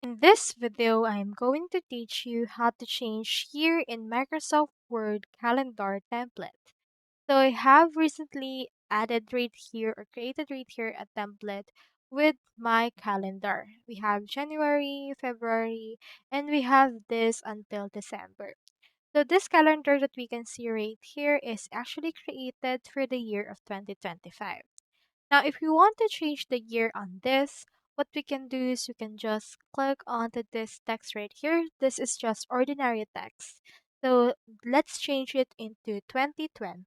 In this video, I am going to teach you how to change year in Microsoft Word calendar template. So I have recently added right here or created right here a template with my calendar. We have January, February, and we have this until December. So this calendar that we can see right here is actually created for the year of 2025. Now, if you want to change the year on this, what we can do is you can just click onto this text right here. This is just ordinary text. So let's change it into 2020.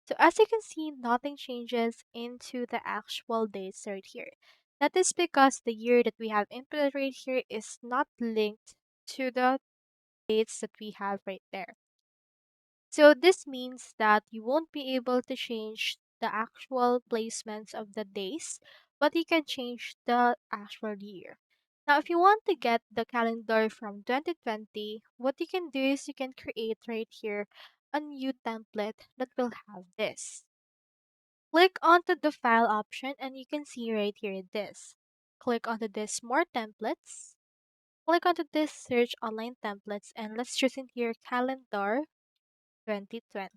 So as you can see, nothing changes into the actual dates right here. That is because the year that we have input right here is not linked to the dates that we have right there. So this means that you won't be able to change the actual placements of the days, but you can change the actual year. Now, if you want to get the calendar from 2020, what you can do is you can create right here a new template that will have this. Click onto the file option and you can see right here this. Click onto this more templates. Click onto this search online templates and let's choose in here calendar 2020.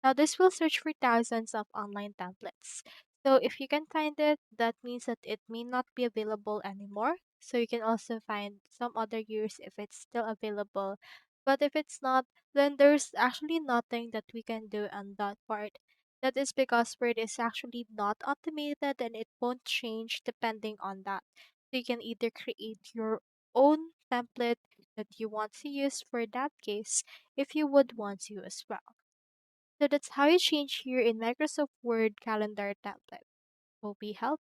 Now, this will search for thousands of online templates. So, if you can find it, that means that it may not be available anymore. So, you can also find some other years if it's still available. But if it's not, then there's actually nothing that we can do on that part. That is because Word is actually not automated and it won't change depending on that. So, you can either create your own template that you want to use for that case if you would want to as well. So that's how you change here in Microsoft Word calendar template. Hope we helped.